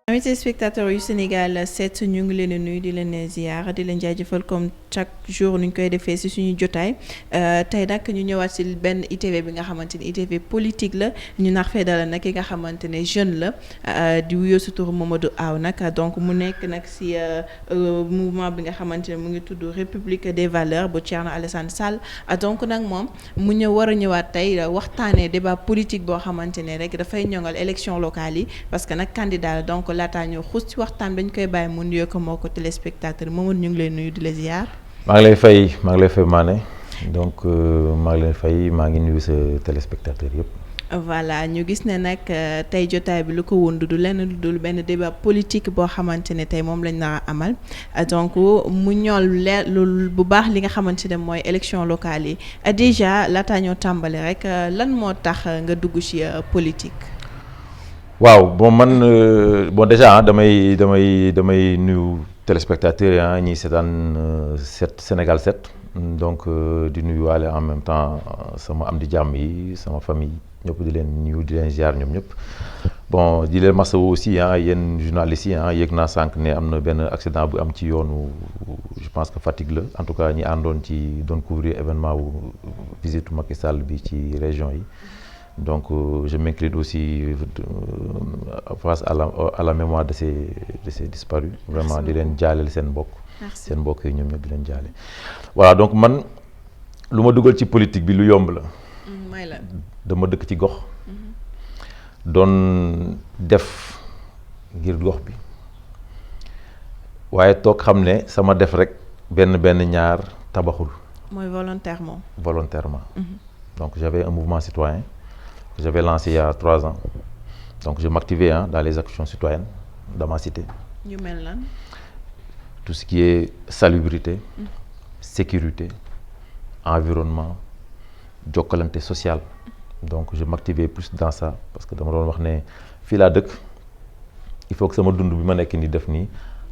Amis téléspectateurs yu Sénégal 7 ñu ngi leen di nuyu di leen ziar di leen jaajëfal comme chaque jour nuñ koy defee ci suñu jotaay tey nag ñu ñëwaat ci benn ITV bi nga xamante ni ITV politique la ñu nax fee dalal nag ki nga xamante ne jeune la di wuyoo ci turu Mamadou Aw nag donc mu nekk nag ci mouvement bi nga xamante ne mu ngi tudd République des valeurs bu Thierno Alassane Sall donc nag moom mu war a ñëwaat tey waxtaanee débat politique boo xamante ne rek dafay ñoŋal élection locale yi parce que nag candidat donc laataa ñëw xuus ci waxtaan dañ koy bàyyi mu nuyoo ko moo ko téléspectateur Mamadou ñu ngi lay nuyu di la ziar. maa ngi lay fay Mané donc maa ngi lay fay maa ngi nuyu sa téléspectateur yëpp. voilà ñu gis ne nag tey jotaay bi lu ko wund du lenn lu dul benn débat politique boo xamante ne tey moom lañ nar a amal donc mu ñool leer lu bu baax li nga xamante ne mooy élection locale yi déjà laataa ñoo tàmbali rek lan moo tax nga dugg ci politique. waaw bon man bon déjà damay nuyu téléspectateurs yi ñiy seetaan Sénégal 7 donc di nuyu waale en même temps sama am di jàmm yi sama famille ñëpp di leen nuyu di leen ziar ñoom ñëpp bon di leen masawu aussi yéen journalistes yi yëg naa sànq ne am na benn accident bu am ci yoonu je pense que Fatick la en tout cas ñi àndoon ci doon couvrir événement wu visite Macky Sall bi ci région yi. Donc je m'incline aussi face à la mémoire de ces disparus vraiment di leen jaaleel seen mbokk yi ñoom ñëpp di leen jaale voilà donc man lu ma dugal ci politique bi lu yomb la dama dëkk ci gox doon def ngir gox bi waaye toog xam ne sama def rek benn ñaar tabaxul mooy volontairement donc j'avais un mouvement citoyen que j'avais lancé il y a 3 ans donc je m'activais dans les actions citoyennes dans ma cité. ñu mel lan. tout ce qui est salubrité sécurité environnement jokkalante social donc je m'activais plus dans ça parce que dama doon wax ne fii laa dëkk il faut que sama dund bi ma nekk nii def nii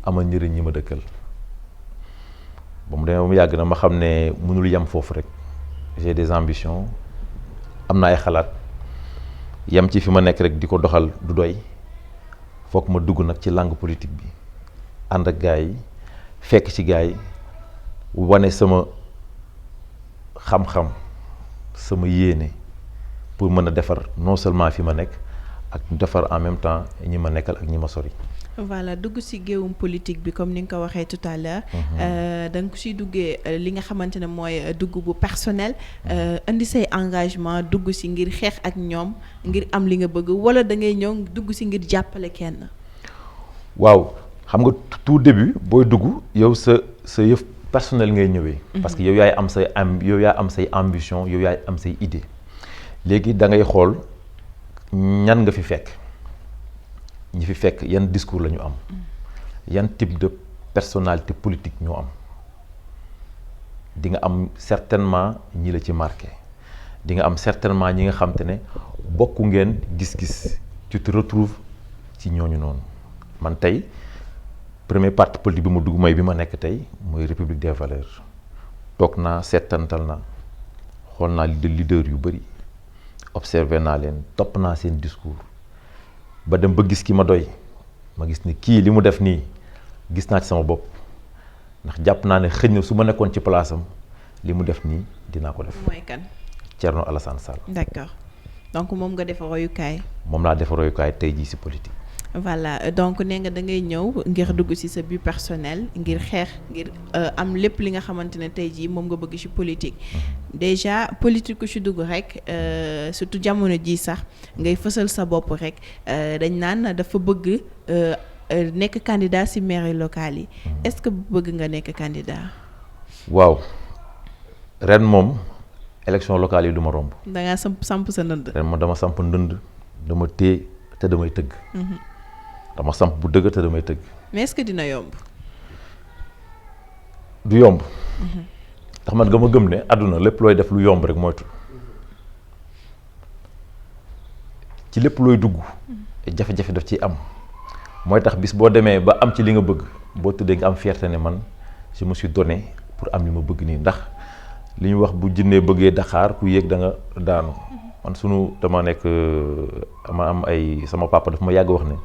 amal njëriñ ñi ma dëkkal ba mu demee ba mu yàgg na ma xam ne mënul yem foofu rek j'ai des ambitions am na ay xalaat yem ci fi ma nekk rek di ko doxal du doy foog ma dugg nag ci langue politique bi ànd ak gars yi fekk ci gars yi wane sama xam-xam sama yéene pour mën a defar non seulement fi ma nekk ak defar en même temps ñi ma nekkal ak ñi ma sori. voilà dugg ci géewum politique bi comme ni nga ko waxee tout à l'heure da nga ko ciy duggee li nga xamante ne mooy dugg bu personnel indi say engagement dugg ci ngir xeex ak ñoom ngir am li nga bëgg wala da ngay ñëw dugg ci ngir jàppale kenn. waaw xam nga tout début booy dugg yow sa yëf personnel ngay ñëwee. parce que yow yaay am say ambition yow yaay am say idée léegi da ngay xool ñan nga fi fekk. ñi fi fekk yan discours la ñu am yan type de personnalité politique ñoo am di nga am certainement ñi la ci marqué di nga am certainement ñi nga xam te ne bokku ngeen gis-gis tu te retrouves ci ñooñu noonu man tey premier parti politique bi ma dugg mooy bi ma nekk tey mooy République des valeurs toog naa seetantal naa xool naa leader yu bëri observé naa leen topp naa seen discours ba dem ba gis ki ma doy ma gis ni kii li mu def nii gis naa ci sama bopp ndax jàpp naa ne xëy na su ma nekkoon ci place am li mu def nii dinaa ko def. mooy kan. Thierno Alassane Sall. d'accord donc moom nga def royukaay. moom laa def royukaay tey jii ci politique. voilà donc nee nga da ngay ñëw ngir dugg ci sa but personnel ngir xeex ngir am lépp li nga xamante ne tey jii moom nga bëgg ci politique déjà politique ku ci dugg rek surtout jamono ji sax ngay fësal sa bopp rek dañ naan dafa bëgg nekk candidat ci mairie locale yi est-ce que bëgg nga nekk candidat. waaw ren moom élection locale yi du ma romb. da ngaa samp sa ndënd. ren moom dama samp ndënd dama téye te damay tëgg. dama samp bu dëgg te damay tëgg. mais est-ce que dina yomb. du yomb. ndax man nga ma gëm ne àdduna lépp looy def lu yomb rek moytu ci lépp looy dugg. jafe-jafe daf ciy am. mooy tax bis boo demee ba am ci li nga bëgg boo tëddee nga am fierté ne man je me suis donné pour am li ma bëgg nii ndax li ñu wax bu jinnee bëggee daxaar ku yéeg da nga daanu. man dama nekk ma am ay sama papa daf ma yàgg wax ne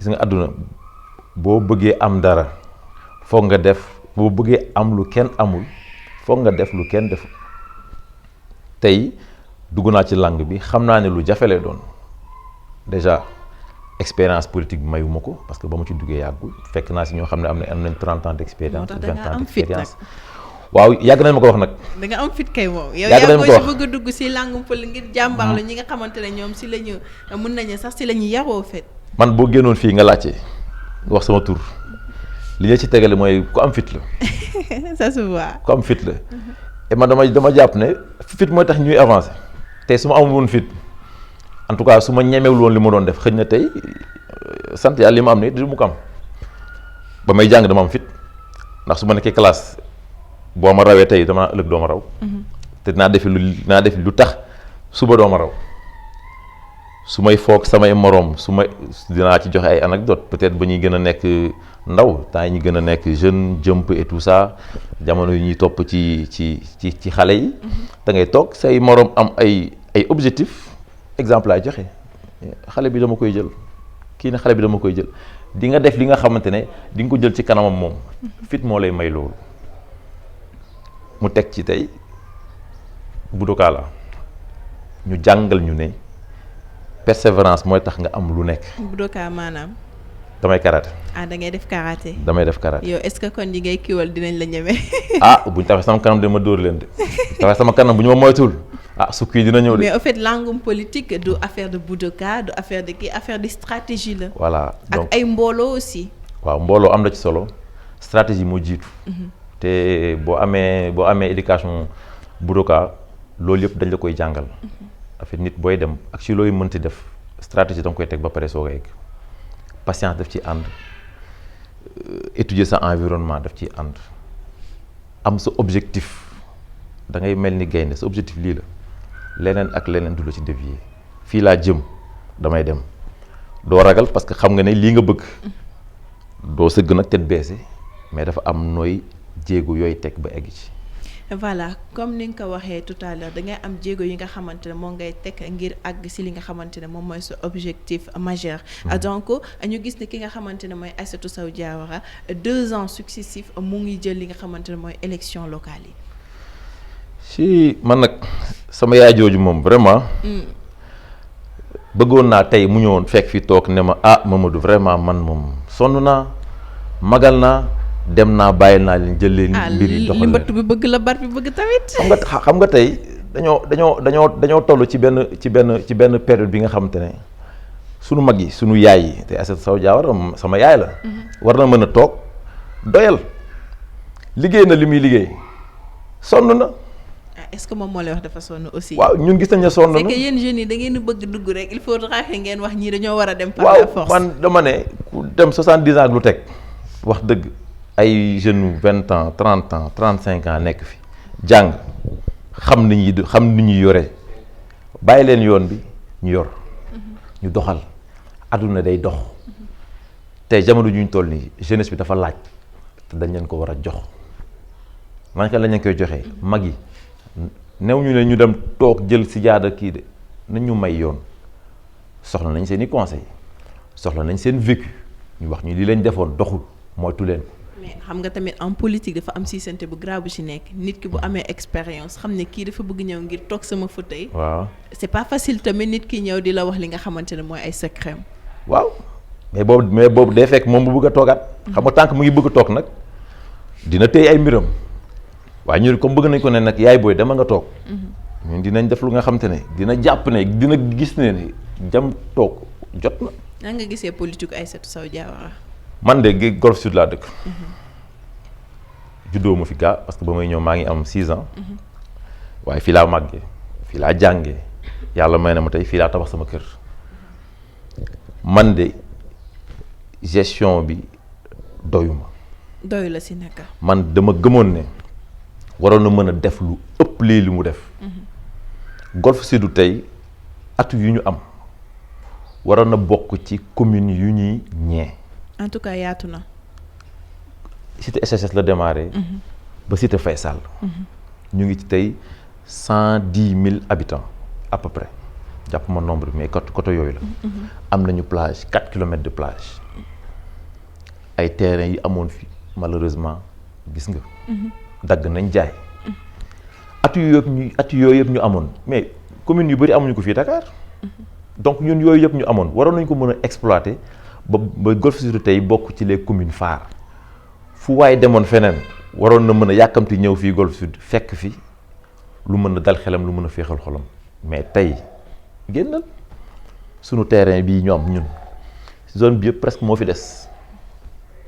gis nga àdduna boo bëggee am dara foog nga def, boo bëggee am lu kenn amul foog nga def lu kenn def. tey dugg naa ci langue bi xam naa ne lu jafe lay doon déjà expérience politique bi mayuma ko parce que ba mu ci duggee yàggul fekk naa si ñoo xam ne am nañ 30 ans d'expérience, 20 ans d'expérience. waaw yàgg nañ ma ko wax nag. da nga am fit kay moom. yow yaa ngi si bëgg a dugg si langue pël ngir jàmbaar la ñi nga xamante ne ñoom si la ñu mën nañu sax si la ñu yaroo fet. man boo génnoon fii nga laajte wax sama tur li nga ci tegale mooy ku am fit la. ça se voit. ku am fit la. et man dama jàpp ne fit mooy tax ñuy avancer tey su ma amul woon fit en tout cas su ma ñemewul woon li ma doon def xëy na tey sant yàlla li ma am ne du mu ko am ba may jàng dama am fit ndax su ma nekkee classe. boo ma rawee tey dama ëllëg doo ma raw. te dinaa def lu tax suba doo ma raw su may foog samay moroom dinaa ci joxe ay anecdote peut-être ba ñuy gën a nekk ndaw temps yi ñu gën a nekk jeune jump et tout ça jamono yu ñuy topp ci xale yi. da ngay toog say moroom am ay objectif exemple laay joxe xale bi dama koy jël kii ne xale bi dama koy jël di nga def li nga xamante ne di nga ko jël ci kanamam moom fit moo lay may loolu. mu teg ci tey Budoka la ñu jàngal ñu ne persévérance mooy tax nga am lu nekk. Budoka maanaam. damay karaté. da ngay def karaté. damay def karaté. yow est-ce que kon ñi ngay kiiwal dinañ la ñeme. buñ taxee sama kanam de ma dóor leen de taxee sama kanam bu ñu ma moytuwul su kii dina ñëw de. mais au fait langum politique du affaire de Budoka du affaire de kii affaire de stratégie la. voilà donc ak ay mbooloo aussi. waaw mbooloo am na ci solo stratégie moo jiitu. te boo amee éducation Budoka loolu yëpp dañ la koy jàngal. en fait nit booy dem ak ci looy mënti def stratégie da nga koy teg ba pare soo koy egg patience daf ci ànd étudier sa environnement daf ci ànd am sa objectif da ngay mel ni gaynde sa objectif lii la leneen ak leneen du la ci dévier fii laa jëm damay dem doo ragal parce que xam nga ne lii nga bëgg doo sëgg nag tête baissée mais dafa am nooy jéego yooyu teg ba egg ci. voilà comme ni nga ko waxee tout à l'heure da ngay am jéego yi nga xamante ne moo ngay teg ngir àgg si li nga xamante ne moom mooy sa objectif majeur. donc ñu gis ne ki nga xamante ne mooy Aïssatou Sow Diawara 2 ans successifs mu ngi jël li nga xamante ne mooy élection locale yi. si man nag sama yaay jooju moom vraiment. bëggoon naa tey mu ñëwoon fekk fi toog ne ma Mamadou vraiment man moom sonn naa magal naa. dem naa bàyyi naa leen jël leen mbir yi doxal li mbëtt bi bëgg la bar bi bëgg tamit. xam nga tey dañoo toll ci benn période bi nga xamante ne sunu mag yi sunu yaay yi te Aïssatou Sow Diawara sama yaay la. war na mën a toog doyal liggéey na li muy liggéey sonn na. est-ce que moom moo lay wax dafa sonn aussi. waaw ñun gis nañ ne sonn na. c'est que yéen jeunes yi da ngeen bëgg dugg rek il faut que ngeen wax ñii dañoo war a dem. par la force waaw man dama ne ku dem 70 ans ak lu teg wax dëgg. ay jeunes 20 ans 30 ans 35 ans nekk fi jàng xam ni ñuy yore bàyyi leen yoon bi ñu yor ñu doxal àdduna day dox tey jamono ju ñu toll nii jeunesse bi dafa laaj te dañ leen ko war a jox naka lañ leen koy joxee mag yi new ñu ne ñu dem toog jël si jaada kii de nañ ñu may yoon soxla nañ seen i conseil soxla nañ seen vécu ñu wax ñu li leen defoon doxul moytu leen. mais xam nga tamit en politique dafa am siisante bu grave bu ci nekk nit ki bu amee expérience xam ne kii dafa bëgg ñëw ngir toog sama fauteuil. waaw c'est pas facile tamit nit ki ñëw di la wax li nga xamante ne mooy ay secret. waaw mais boobu day fekk moom bu bëgg a toogaat. xam nga tànk mu ngi bëgg a toog nag dina téye ay mbiram waaye ñu comme bëgg nañ ko ne nag yaay booy dama nga toog. ñun dinañ def lu nga xamante ne dina jàpp ne dina gis ne jam toog jot na. nan nga gisee politique Aïssatou Sow Diawara. man de Golf Sud laa dëkk. juddoo ma fi gaa parce que ba may ñëw maa ngi am 6 ans. waaye fii laa màggee fii laa jàngee yàlla may na ma tey fii laa tabax sama kër. man de gestion bi doyuma. doyu la si naka. man dama gëmoon ne waroon na mën a def lu ëpp lii li mu def. Golf Sud tey atu yu ñu am waroon na bokk ci commune yu ñuy ñee. en tout cas yaatu na. cité SSS la démarré. ba cité Faysal. ñu ngi ci tey 110 000 habitants à peu près jàpp ma nombre mais côté yooyu la. am nañu plage 4 kilomètres de plage. ay terrains yi amoon fi malheureusement gis nga. dagg nañ jaay. at yooyu yëpp ñu amoon mais communes yu bëri amuñu ko fii Dakar. donc ñun yooyu yëpp ñu amoon waroon nañu ko mën a exploiter ba Golf Sud tey bokk ci les communes phares fu waaye demoon feneen waroon na mën a yàkkamti ñëw fii Golf Sud fekk fi lu mën a dal xelam lu mën a féexal xolam mais tey génnal sunu terrain bii ñu am ñun zone bi yëpp presque moo fi des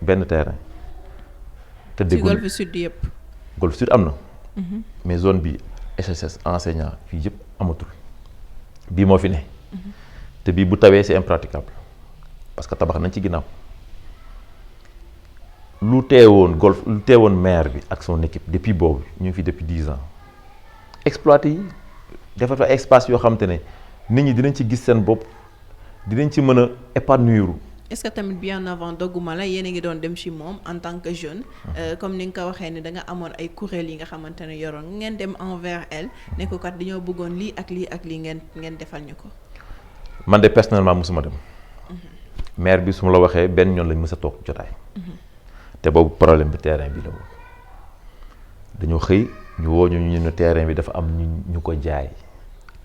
benn terrain. te ci Golf Sud yëpp. Golf Sud am na. mais zone bi SSS enseignant fii yëpp amatul bii moo fi ne. te bii bu tawee c'est impraticable parce que tabax nañ ci ginnaaw lu teewoon maire bi ak son équipe depuis boobu ñu ngi fi depuis 10 ans exploité yi defar fa espace yoo xam te ne nit ñi dinañ ci gis seen bopp dinañ ci mën a épanouir. est-ce que tamit bien avant dogguma la yéen a ngi doon dem ci moom en tant que jeune comme ni nga ko waxee ne da nga amoon ay kuréel yi nga xamante ne yoroon ngeen dem envers elle ne ko kat dañoo bëggoon lii ak lii ngeen defal ñu ko. man de personnellement mosuma dem. maire bi su ma la waxee benn ñoon lañ mës a toog jotaay. te boobu problème bi terrain bi la woon dañoo xëy ñu woo ñu ne terrain bi dafa am ñu ko jaay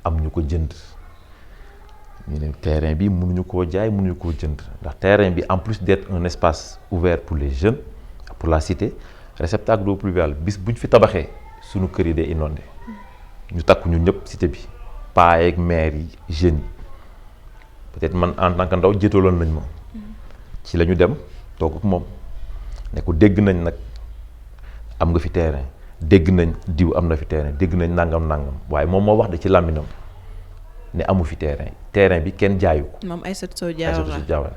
am ñu ko jënd. ñu ne terrain bi mënuñu koo jaay mënuñu koo jënd ndax terrain bi en plus d'être un espace ouvert pour les jeunes pour la cité réceptacle d'eau pluviale bis buñ fi tabaxee suñu kër yi day inondé ñu takku ñun ñëpp cité bi paa yeeg maire yi jeunes yi peut-être man en tant que ndaw jiitaloon nañ ma ci la ñu dem toog ak moom ne ko dégg nañ nag am nga fi terrain dégg nañ diw am na fi terrain dégg nañ nangam waaye moom moo wax de ci làmminam ne amu fi terrain bi kenn jaayu ko. moom Aïssatou Sow Diawara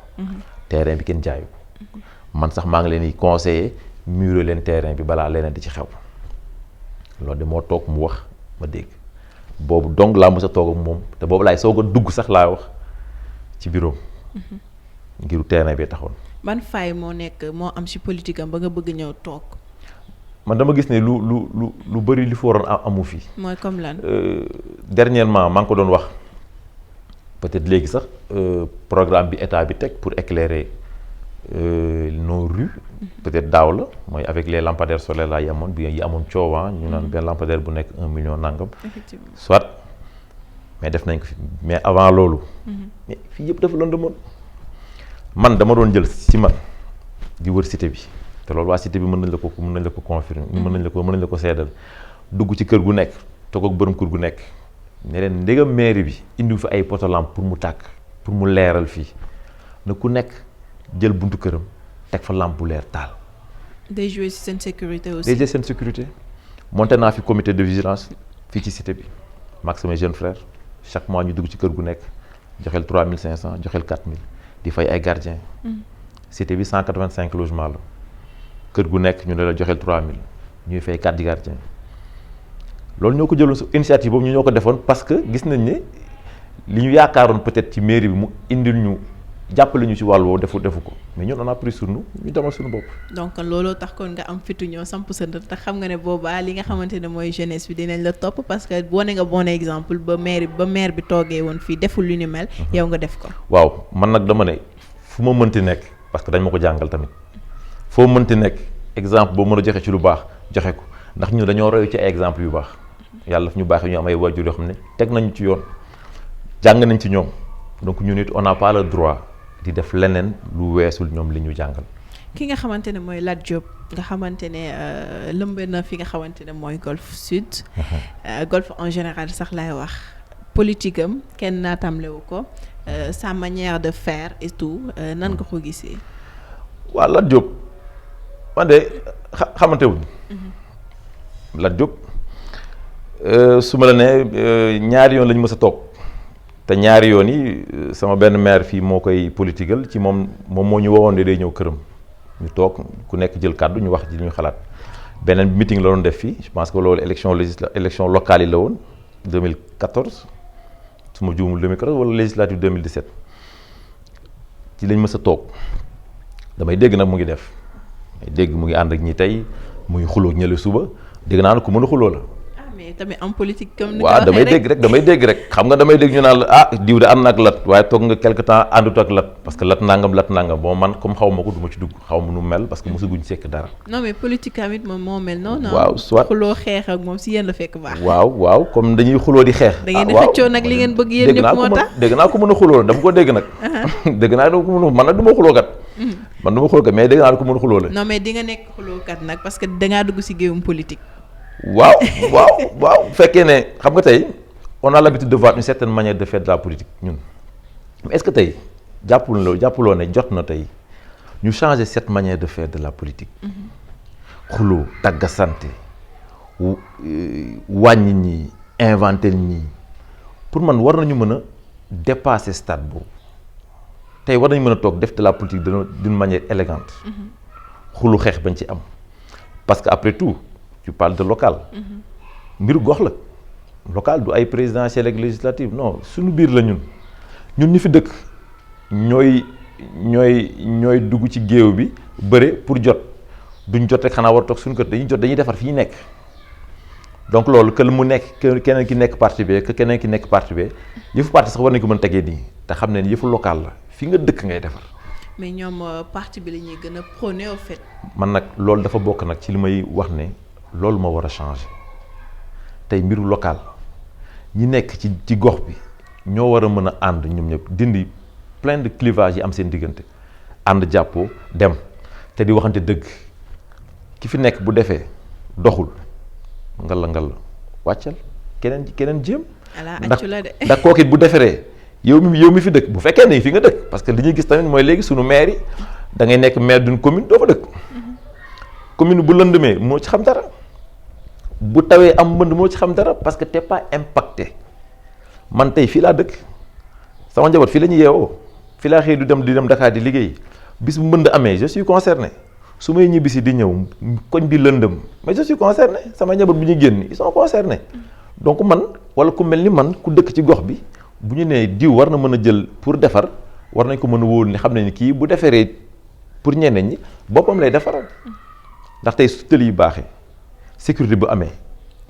terrain bi kenn jaayu ko. man sax maa ngi leen di conseiller murer leen terrain bi balaa leneen di ci xew. loolu de moo toog mu wax ma dégg boobu donc laa mës a toog ak moom te boobu laay soog a dugg sax laa wax ci bureau ngiru terrain bi taxoon. ban faay moo am ci politique am ba nga bëgg ñëw toog. man dama gis ne lu bëri li fi waroon amu fi. mooy comme lan. dernièrement maa ngi ko doon wax. peut-être léegi sax programme bi état bi teg pour éclairer nos rues peut-être daaw la mooy avec les lampadaires solaires là yi amoon coowaan ñu naan benn lampadaire bu nekk 1 million nangam. effectivement soit mais def nañ ko fi mais avant loolu. mais fii yëpp dafa lëndëmoon man dama doon jël ci man di wër cité bi te loolu waa cité bi mën nañ la ko confirmer mën nañ la ko seedal dugg ci kër gu nekk toog ak borom kër gu nekk. ne leen ndegam mairie bi indi fi ay poto lampe pour mu tàkk pour mu leeral fii na ku nekk jël buntu këram teg fa lampe bu leer taal. day jouer ci seen sécurité aussi. day jouer seen sécurité monté naa fi comité de vigilance fii ci cité bi maag samay jeunes frères chaque mois ñu dugg ci kër gu nekk joxeel 3500 joxeel 4000 di fay ay gardiens. cité bi 185 logements la kër gu nekk ñu ne la joxeel 3000 ñuy fay 4 gardiens. loolu ñoo ko jëloon su initiative boobu ñu ñoo ko defoon parce que gis nañ ne li ñu yaakaaroon peut-être ci mairie bi mu indil ñu jàppale ñu ci wàll woowu defu ko mais ñun on a pris sur nous ñu demal suñu bopp. donc looloo tax kon nga am fitu ñëw samp sa ndër te xam nga ne boobaa li nga xamante ne mooy jeunesse bi dinañ la topp parce que wane nga bon exemple ba maire bi toogee woon fii deful lu ni mel. yow nga def ko. waaw man nag dama ne fu ma mënti nekk parce que dañ ma ko jàngal tamit foo mënti nekk exemple boo mën a joxe ci lu baax joxe ko ndax ñun dañoo royu ci ay exemple yu baax. yàlla daf ñu baaxee ñu am ay waajur yoo xam ne teg nañu ci yoon jàng nañ ci ñoom donc ñun it on n'a pas le droit di def leneen lu weesul ñoom li ñu jàngal. ki nga xamante ne mooy Lat Diop nga xamante ne lëmbe na fi nga xamante ne mooy Golf Sud. Golf en général sax laay wax politique am kenn naatamlewu ko sa manière de faire et tout nan nga ko gisee. waaw Lat Diop man de xamante wuñ Lat Diop. su ma la nee ñaari yoon la ñu mës a toog te ñaari yoon yi sama benn maire fii moo koy politigal ci moom moo ñu woowoon de day ñëw këram ñu toog ku nekk jël kàddu ñu wax ji li ñu xalaat beneen meeting la doon def fii je pense que loolu élection locale yi la woon 2014 su ma juumul 2014 wala législative 2017 ci lañ mës a toog damay dégg nag mu ngi def may dégg mu ngi ànd ak ñi tey mu ngi xuloo ñële suba dégg naa ne ku mën a xuloo la. mais tamit en politique comme ni waaw damay dégg rek xam nga damay dégg ñu naan la ah diw de ànd na ak lat waaye toog nga quelque temps àndut ak lat parce que lat nangam bon man comme xaw ma ko du ma ci dugg xaw ma nu mel parce que mosaguñ sekk dara. non mais politique tamit moom moo mel noonu. waaw soit xuloo xeex ak moom si yéen la fekk baax. waaw comme dañuy xuloo di xeex. da ngeen di xëccoo nag li ngeen bëgg yéen ñëpp moo tax dégg naa ko mën a xuloo dama ko dégg nag. dégg naa ko mën a man nag du ma xuloo kat. man du ma xuloo kat mais dégg naa ko mën a xuloo la. non mais di nga nekk xulookat nag parce que dangaa dugg si géewum politique. waaw bu fekkee ne xam nga tey on a l'habitude de voir une certaine manière de faire de la politique ñun mais est-ce que tey jàppuloo ne jot na tey ñu changer cette manière de faire de la politique. xuloo tagga santé wàññi ñi inventer ñi pour man war nañu mën a dépasser stade boobu tey war nañu mën a toog def de la politique d'une manière élégante. xulu xeex bañ ci am parce que après tout tu parles de local. mbiru gox la local du ay présidentielle ak législative non suñu biir la ñun ñu fi dëkk ñooy dugg ci géew bi bëre pour jot duñ jot rek xanaa war a toog suñu kër dañuy defar fi ñu nekk donc loolu que mu nekk keneen ki nekk parti B que keneen ki nekk parti B yëfu parti sax war nañ ko mën tegee nii te xam ne yëfu local la fi nga dëkk ngay defar. mais ñoom parti bi la ñuy gën a prôné au fait. man nag loolu dafa bokk nag ci li may wax ne loolu ma war a changer tey mbiru local ñi nekk ci gox bi ñoo war a mën a ànd ñoom ñëpp dindi plein de clivage yi am seen diggante ànd jàppoo dem te di waxante dëgg ki fi nekk bu defee doxul ngal wàccal keneen jéem. ndax kooku it bu deferee yow mi fi dëkk bu fekkee ne fi nga dëkk parce que li ñuy gis tamit mooy léegi sunu maire yi da ngay nekk maire d'une commune doo fa dëkk. commune bu lëndëmee moo ci xam dara bu tawee am mbënd moo ci xam dara parce que t'es pas impacté man tey fii laa dëkk sama njaboot fii la ñuy yeewoo fii laa xëy di dem Dakar di liggéey bis bu mbënd amee je suis concerné su may ñibbisi di ñëw koñ bi lëndëm mais je suis concerné sama njaboot bu ñu génn ils sont concernés donc man wala ku mel ni man ku dëkk ci gox bi bu ñu nee diw war na mën a jël pour defar war nañ ko mën a wóolu ni xam ne ni kii bu defaree pour ñeneen ñi boppam lay defaral ndax tey su tëli yi baaxee sécurité bu amee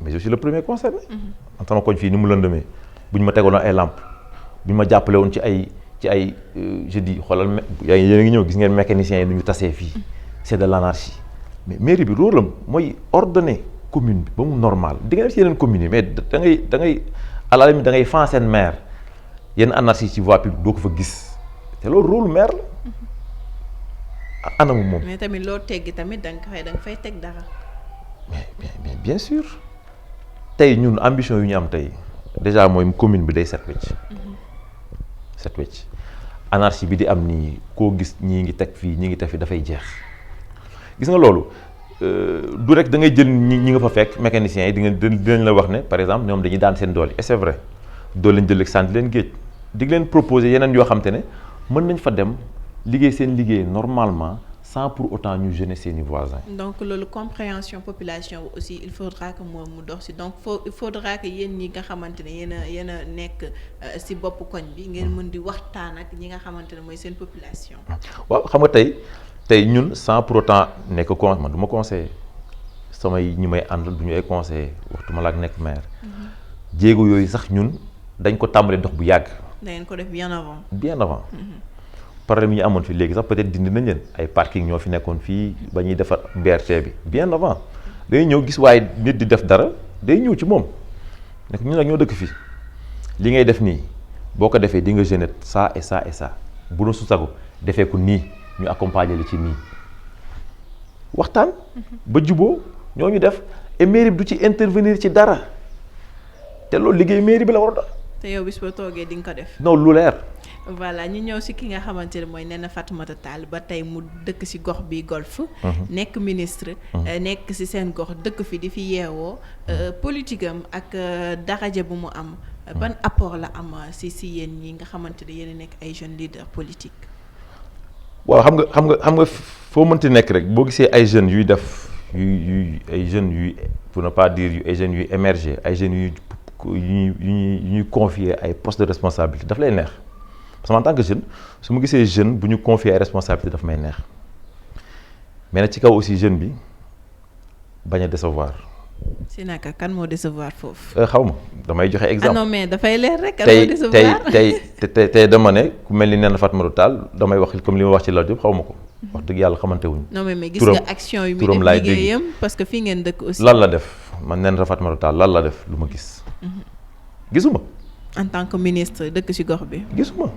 mais je suis le premier concerné. man sama koñ fii ni mu lëndëmee bu ñu ma tegaloon ay lampe bu ñu ma jàppale woon ci ay je dis xoolal yéen a ngi ñëw gis ngeen mécaniciens yi nu ñu tasee fii c'est de l'anarchie mais mairie bi rôle am mooy ordonner commune bi ba mu normal di nga def ci yeneen communes yi mais da ngay à la limite da ngay fan seen maire yenn anarchie ci voie publique doo ko fa gis te loolu rôle maire la anamu moom. mais tamit loo teggi tamit da nga fay teg dara. mais bien sûr tey ñun ambition yu ñu am tey déjà mooy commune bi day set wecc set wecc anarchie bi di am nii koo gis ñii ngi teg fii ñii ngi teg fii dafay jeex gis nga loolu du rek da ngay jël ñi nga fa fekk mécaniciens yi dinañ la wax ne par exemple ñoom dañuy daan seen doole et c'est vrai doo leen jël ak sànni leen géej di leen proposer yeneen yoo xam te ne mën nañ fa dem liggéey seen liggéey normalement sans pour autant ñu gêner seeni voisins. donc loolu compréhension population aussi il faudra que moom mu dox si donc il faudra que yéen ñi nga xamante ne yéen a nekk si bopp koñ bi ngeen mën di waxtaan ak ñi nga xamante ne mooy seen population. waaw xam nga tey ñun sans pour autant nekk man du ma conseiller samay ñi may àndal du ñu ay conseiller waxtu ma la ak nekk maire. jéego yooyu sax ñun dañ ko tàmbalee dox bu yàgg. da ngeen ko def bien avant. problème yi ñu amoon fii léegi sax peut-être dindi nañ leen ay parking ñoo fi nekkoon fii ba ñuy defar BRT bi bien avant day ñëw gis waaye nit di def dara day ñëw ci moom nekk ñun nag ñoo dëkk fii li ngay def nii boo ko defee di nga gêner ça et ça et ça bu doon su sago defee ko nii ñu accompagner li ci nii waxtaan ba juboo ñoo ñu def et mairie bi du ci intervenir ci dara te loolu liggéey mairie bi la war a doon. te yow bis ba toogee di nga ko def. non lu leer. voilà ñu ñëw si ki nga xamante ne mooy Néné Fatoumata Tall ba tey mu dëkk si gox bi Golf. nekk ministre. nekk si seen gox dëkk fi di fi yeewoo. politique am ak daraja bu mu am. ban apport la am si yéen ñi nga xamante ne yéen a nekk ay jeunes leaders politiques. waaw xam nga foo mënti nekk rek boo gisee ay jeunes yuy def ay jeunes yuy pour ne pas dire ay jeunes yuy émerger ay jeunes yu ñuy confier ay postes de responsabilité daf lay neex. parce que en tant que jeune su ma gisee jeune bu ñu confier ay responsabilité daf may neex mais nag ci kaw aussi jeune bi bañ a décevoir si naka kan moo décevoir foofu. xaw ma damay joxe exemple. non mais dafay leer rek. kan moo décevoir tey dama ne ku mel ni Néné Fatoumata Tall damay wax comme li ma wax ci Lat Diop xaw ma ko. wax dëgg yàlla xamante wuñ. non mais gis nga action yu muy def liggéeyam parce que fii ngeen dëkk aussi. lan la def man Néné Fatoumata Tall lan la def lu ma gis. gisuma. en tant que ministre dëkk ci gox bi. gisuma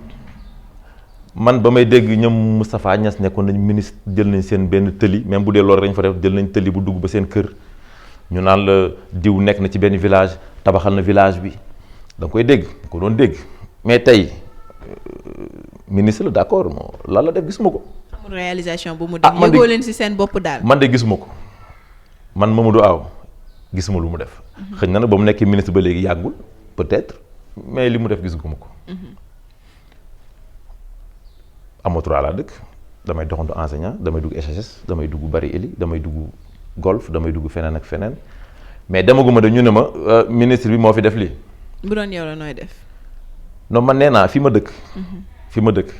man ba may dégg ñoom Moustapha Niasse nekkoon nañ ministre jël nañ seen benn tëli même bu dee loolu dañ fa def jël nañ tëli bu dugg ba seen kër ñu naan la diw nekk na ci benn village tabaxal na village bi da nga koy dégg da ko doon dégg mais tey ministre la d'accord moo lan la def gisuma ko. amul réalisation bu mu def. yëgoo leen ci seen bopp daal. man de gisuma ko man Mamadou Aw gisuma lu mu def. xëy na nag ba mu nekkee ministre ba léegi yàggul peut-être mais li mu def gisuma ko. Amotura laa dëkk damay doxantu enseignant damay dugg SHS damay dugg Bari Eli damay dugg golf damay dugg feneen ak feneen mais demaguma de ñu ne ma ministre bi moo fi def lii. bu doon yow la nooy def. non man nee naa fi ma dëkk. fi ma dëkk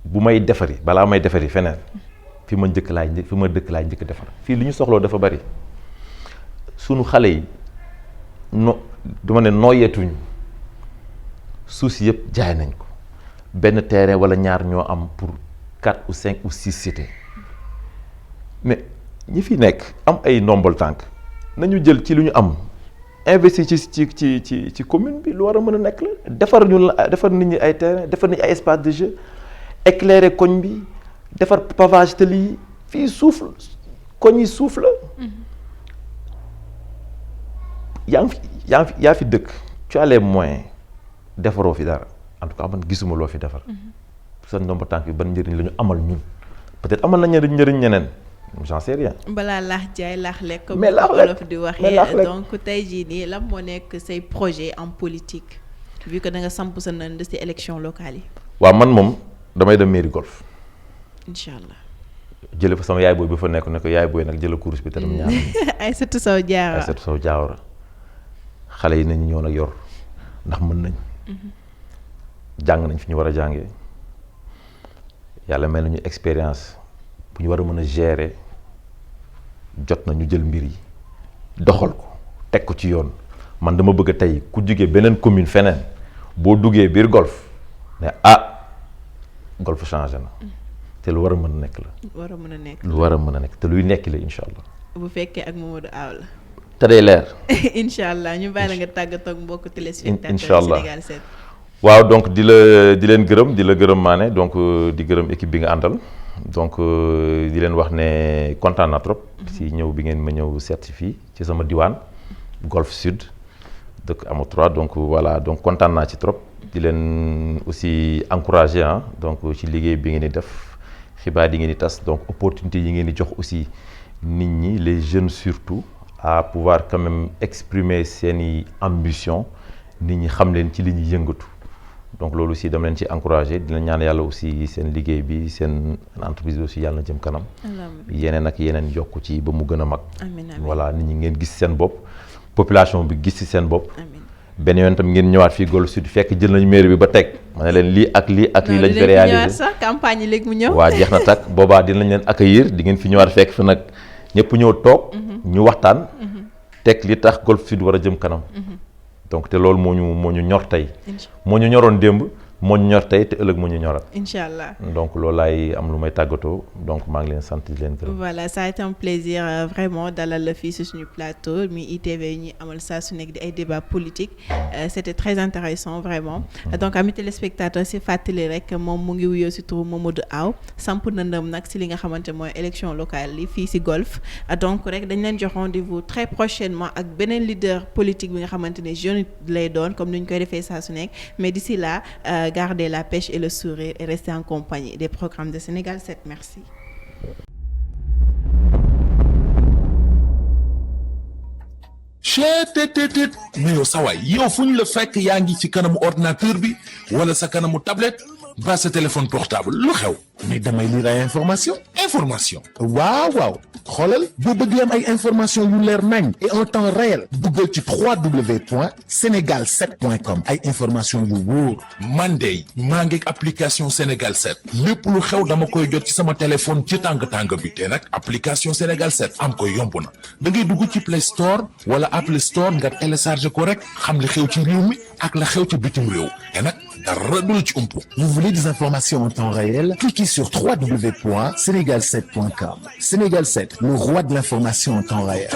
bu may defari balaa may defari feneen fi ma dëkk laay njëkk defar fii li ñu soxloo dafa bari sunu xale yi duma ne nooyeetuñu suuf si yëpp jaay nañ ko. benn terrain wala ñaar ñoo am pour 4 ou 5 ou 6 cités mais ñi fi nekk am ay ndombol tànk nañu jël ci lu ñu am investir ci commune bi lu war a mën a nekk la defar nit ñi ay terrain defar nit ñi ay espace de jeu éclairer koñ bi defar pavage te lii fii suuf koñ yi suuf la yaa fi dëkk tu as les moyens defaroo fi dara. en tout cas man gisuma loo fi defar. sa ndomba tànk bi ban njëriñ la ñu amal ñun peut-être amal na njëriñ ñeneen j'en sais rien. balaa laax jaay laax lekk. mais laax lekk di waxee donc tey jii nii lan moo nekk say projet en politique vu que da nga samp sa nënd ci élection locale yi. waaw man moom damay dem mairie golf. incha allah. jële fa sama yaay booy ba fa nekk ne ko yaay booy nag jëla course bi te dem ñaar. Aïssatou Sow Diawara xale yi nañu ñëw nag yor ndax mën nañ. jàng nañ fi ñu war a jàngee yàlla mel nañu expérience bu ñu war a mën a gérer jot na ñu jël mbir yi doxal ko teg ko ci yoon man dama bëgg a tey ku jógee beneen commune feneen boo duggee biir golf ne golf changé na te lu war a mën a nekk la. lu war a mën a nekk te luy nekki la incha allah. bu fekkee ak Mamadou Aw la. te day leer. incha allah ñu bàyyi la nga tàggatoo ak mbokku téléspectateurs incha allah Sénégal 7. waaw donc di leen gërëm Mané donc di gërëm équipe bi nga àndal donc di leen wax ne kontaan naa trop si ñëw bi ngeen ma ñëw seet fii ci sama diwaan Golf Sud dëkk Amo 3 donc voilà donc kontaan naa ci trop di leen aussi encourager donc ci liggéey bi ngeen di def xibaar yi ngeen di tas donc opportunité yi ngeen di jox aussi nit ñi les jeunes surtout à pouvoir quand même exprimer seeni ambition nit ñi xam leen ci li ñuy yëngatu. donc loolu aussi dama leen ci encouragé dina ñaan yàlla aussi seen liggéey bi seen entreprise bi aussi yàlla na jëm kanam. yeneen ak yeneen yokku ci ba mu gën a mag. voilà nit ñi ngeen gis seen bopp population bi gis ci seen bopp. benn yoon tam ngeen ñëwaat fii Golf Sud fekk jël nañu mairie bi ba teg ma ne leen lii ak lii lañ fi réalisé sax campagne yi léegi mu ñëw. waa jeex na takk boobaa dinañ leen accueillir di ngeen fi ñëwaat fekk fi nag ñëpp ñëw toog. ñu waxtaan. teg li tax Golf Sud war a jëm kanam. donc te loolu moo ñu ñor tey. moo ñu ñoroon démb moo ñu ñor tey te ëllëg moo ñu ñoral. incha allah donc loolu laay am lu may tàggatoo donc maa ngi leen sant di leen gërëm. voilà ça a été un plaisir vraiment dalal la fii si suñu plateau mi ITV yi ñuy amal saa su nekk di ay débats politiques c'était très intéressant vraiment. donc amis téléspectateurs si fàttali rek moom mu ngi wuyoo si turu Mamadou Aw samp nëndam nag si li nga xamante mooy élection locale yi fii si Golf donc rek dañ leen jox rendez-vous très prochainement ak beneen leader politique bi nga xamante ne jeune lay doon comme ni ñu koy defee saa su nekk mais d'ici là gardez la pêche et le sourire et restez en compagnie des programmes de Sénégal 7. Merci. cheetetetet mais yow sawaay yow fu ñu la fekk yaa ngi ci kanamu ordinateur bi wala sa kanamu tablette ba sa téléphone portable lu xew mais damay lire ay information waaw xoolal boo bëgg am ay information yu leer nañ et en temps réel duggal ci www.senegal7.com ay information yu wóor man de maa ngi application Sénégal 7 lépp lu xew dama koy jot ci sama téléphone ci tàng bi te nag application Sénégal 7 am ko yomb na da ngay dugg ci Play Store wala Apple Store nga télécharge ko rek xam li xew ci réew mi ak la xew ci bitim réew te nag dara du la ci umpu. Vous voulez des informations en temps réel? Cliquez sur www.senegal7.com. Sénégal 7, le roi de l'information en temps réel.